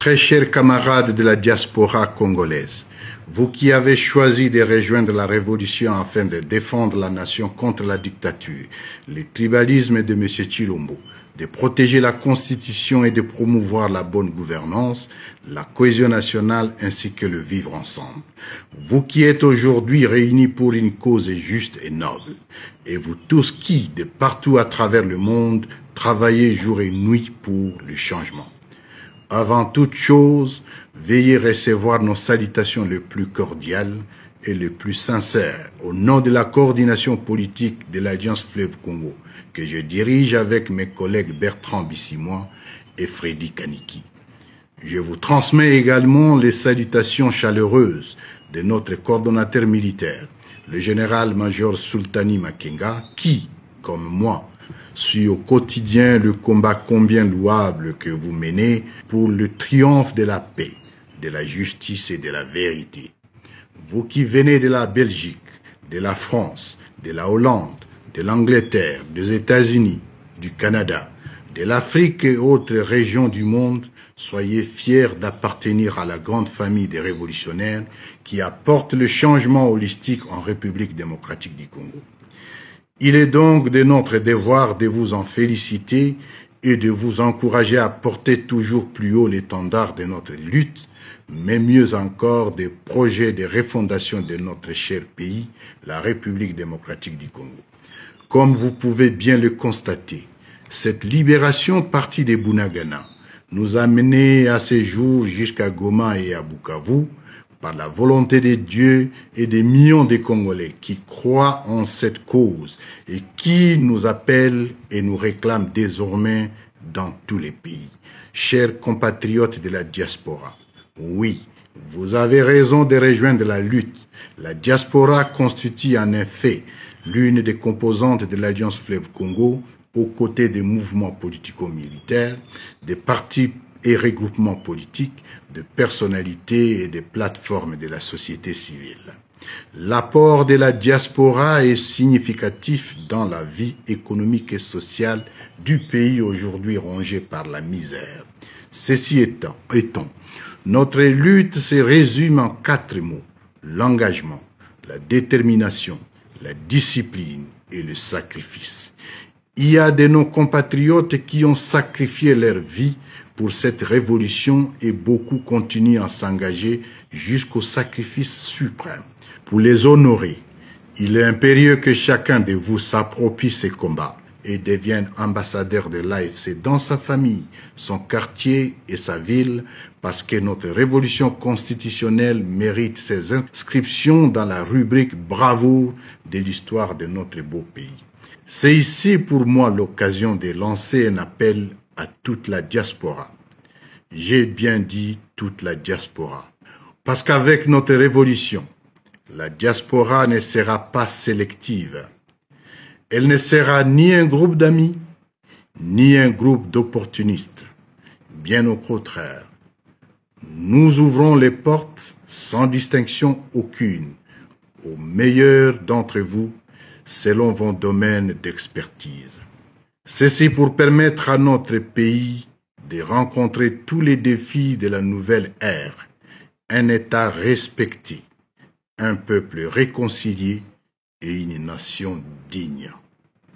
Très chers camarades de la diaspora congolaise, vous qui avez choisi de rejoindre la révolution afin de défendre la nation contre la dictature, le tribalisme de M. Tshilombo, de protéger la Constitution et de promouvoir la bonne gouvernance, la cohésion nationale ainsi que le vivre ensemble. Vous qui êtes aujourd'hui réunis pour une cause juste et noble, et vous tous qui, de partout à travers le monde, travaillez jour et nuit pour le changement. Avant toute chose, veuillez recevoir nos salutations les plus cordiales et les plus sincères au nom de la coordination politique de l'Alliance Fleuve Congo que je dirige avec mes collègues Bertrand Bissimois et Freddy Kaniki. Je vous transmets également les salutations chaleureuses de notre coordonnateur militaire, le général-major Sultani Makenga, qui, comme moi, suit au quotidien le combat combien louable que vous menez pour le triomphe de la paix, de la justice et de la vérité. Vous qui venez de la Belgique, de la France, de la Hollande, de l'Angleterre, des États-Unis, du Canada, de l'Afrique et autres régions du monde, soyez fiers d'appartenir à la grande famille des révolutionnaires qui apportent le changement holistique en République démocratique du Congo. Il est donc de notre devoir de vous en féliciter et de vous encourager à porter toujours plus haut l'étendard de notre lutte, mais mieux encore des projets de refondation de notre cher pays, la République démocratique du Congo. Comme vous pouvez bien le constater, cette libération partie de Bunagana nous a menés à ce jour jusqu'à Goma et à Bukavu, par la volonté de Dieu et des millions de Congolais qui croient en cette cause et qui nous appellent et nous réclament désormais dans tous les pays. Chers compatriotes de la diaspora, oui, vous avez raison de rejoindre la lutte. La diaspora constitue en effet l'une des composantes de l'Alliance Fleuve Congo aux côtés des mouvements politico-militaires, des partis et regroupements politiques, de personnalités et des plateformes de la société civile. L'apport de la diaspora est significatif dans la vie économique et sociale du pays aujourd'hui rongé par la misère. Ceci étant, notre lutte se résume en 4 mots: l'engagement, la détermination, la discipline et le sacrifice. Il y a de nos compatriotes qui ont sacrifié leur vie pour cette révolution et beaucoup continuent à s'engager jusqu'au sacrifice suprême. Pour les honorer, il est impérieux que chacun de vous s'approprie ces combats et devienne ambassadeur de l'AFC dans sa famille, son quartier et sa ville, parce que notre révolution constitutionnelle mérite ses inscriptions dans la rubrique bravoure de l'histoire de notre beau pays. C'est ici pour moi l'occasion de lancer un appel à toute la diaspora. J'ai bien dit toute la diaspora. Parce qu'avec notre révolution, la diaspora ne sera pas sélective. Elle ne sera ni un groupe d'amis, ni un groupe d'opportunistes. Bien au contraire, nous ouvrons les portes sans distinction aucune aux meilleurs d'entre vous selon vos domaines d'expertise. Ceci pour permettre à notre pays de rencontrer tous les défis de la nouvelle ère, un État respecté, un peuple réconcilié et une nation digne.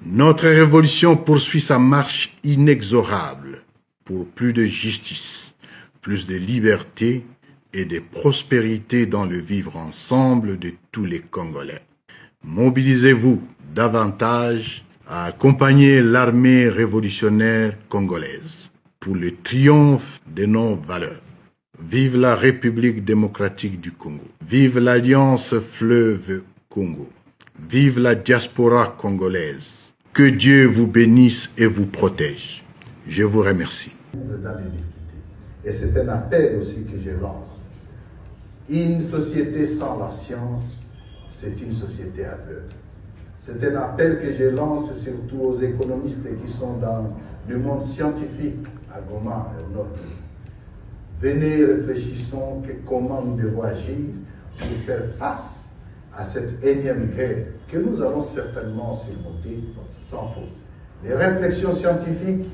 Notre révolution poursuit sa marche inexorable pour plus de justice, plus de liberté et de prospérité dans le vivre ensemble de tous les Congolais. Mobilisez-vous davantage à accompagner l'armée révolutionnaire congolaise pour le triomphe de nos valeurs. Vive la République démocratique du Congo. Vive l'Alliance Fleuve Congo. Vive la diaspora congolaise. Que Dieu vous bénisse et vous protège. Je vous remercie. Et c'est un appel aussi que je lance. Une société sans la science, c'est une société aveugle. C'est un appel que je lance surtout aux économistes qui sont dans le monde scientifique à Goma et au nord. Venez, réfléchissons comment nous devons agir pour faire face à cette énième guerre que nous allons certainement surmonter sans faute. Les réflexions scientifiques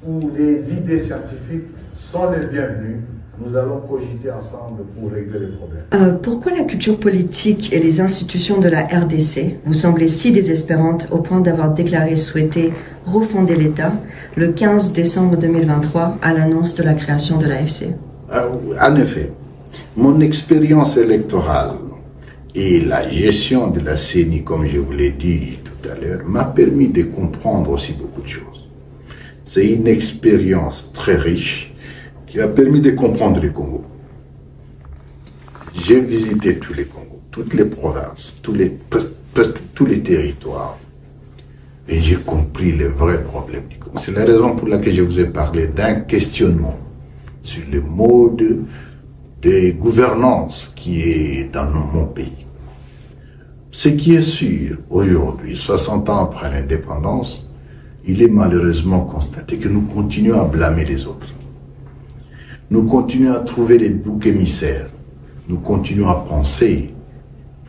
ou les idées scientifiques sont les bienvenues, nous allons cogiter ensemble pour régler les problèmes. Pourquoi la culture politique et les institutions de la RDC vous semblent si désespérantes au point d'avoir déclaré souhaiter refonder l'État le 15 décembre 2023 à l'annonce de la création de l'AFC? En effet, mon expérience électorale et la gestion de la CENI, comme je vous l'ai dit tout à l'heure, m'a permis de comprendre aussi beaucoup de choses. C'est une expérience très riche qui a permis de comprendre le Congo. J'ai visité tous les Congos, toutes les provinces, presque tous les territoires, et j'ai compris les vrais problèmes du Congo. C'est la raison pour laquelle je vous ai parlé d'un questionnement sur le mode de gouvernance qui est dans mon pays. Ce qui est sûr, aujourd'hui, 60 ans après l'indépendance, il est malheureusement constaté que nous continuons à blâmer les autres. Nous continuons à trouver des boucs émissaires. Nous continuons à penser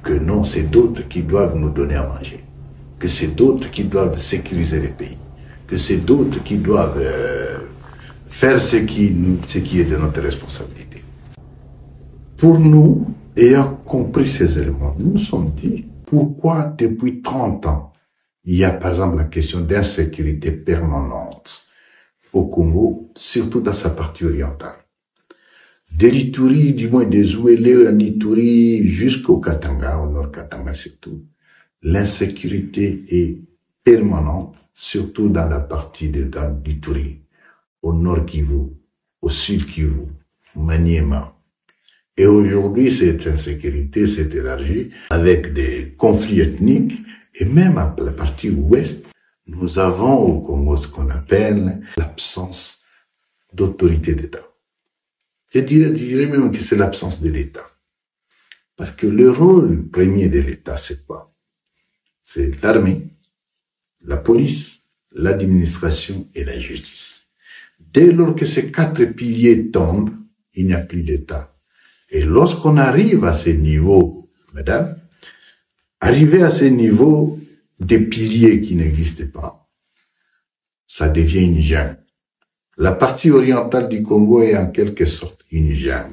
que non, c'est d'autres qui doivent nous donner à manger, que c'est d'autres qui doivent sécuriser les pays, que c'est d'autres qui doivent faire ce qui est de notre responsabilité. Pour nous, ayant compris ces éléments, nous nous sommes dit, pourquoi depuis 30 ans, il y a par exemple la question d'insécurité permanente au Congo, surtout dans sa partie orientale. De l'Ituri, du moins des Ouélé en Ituri jusqu'au Katanga, au nord Katanga surtout, l'insécurité est permanente, surtout dans la partie d'Ituri, au nord Kivu, au sud Kivu, Maniema. Et aujourd'hui, cette insécurité s'est élargie avec des conflits ethniques et même à la partie ouest, nous avons au Congo ce qu'on appelle l'absence d'autorité d'État. Je dirais même que c'est l'absence de l'État. Parce que le rôle premier de l'État, c'est quoi? C'est l'armée, la police, l'administration et la justice. Dès lors que ces 4 piliers tombent, il n'y a plus d'État. Et lorsqu'on arrive à ces niveaux, mesdames, arriver à ces niveaux des piliers qui n'existaient pas, ça devient une jungle. La partie orientale du Congo est en quelque sorte une jungle,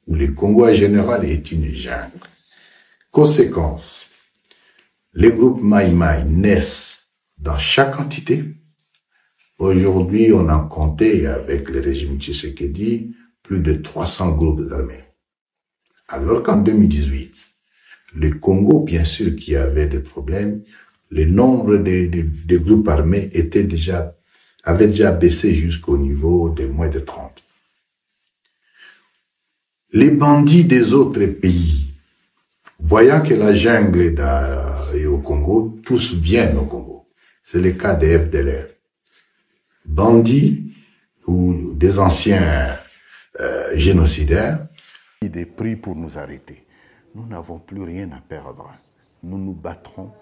où le Congo en général est une jungle. Conséquence, les groupes Maï-Maï naissent dans chaque entité. Aujourd'hui, on a compté avec le régime Tshisekedi plus de 300 groupes armés. Alors qu'en 2018, le Congo, bien sûr, qui avait des problèmes, le nombre de groupes armés avait déjà baissé jusqu'au niveau de moins de 30. Les bandits des autres pays, voyant que la jungle est au Congo, tous viennent au Congo. C'est le cas des FDLR. Bandits ou des anciens génocidaires, des prix pour nous arrêter. Nous n'avons plus rien à perdre. Nous nous battrons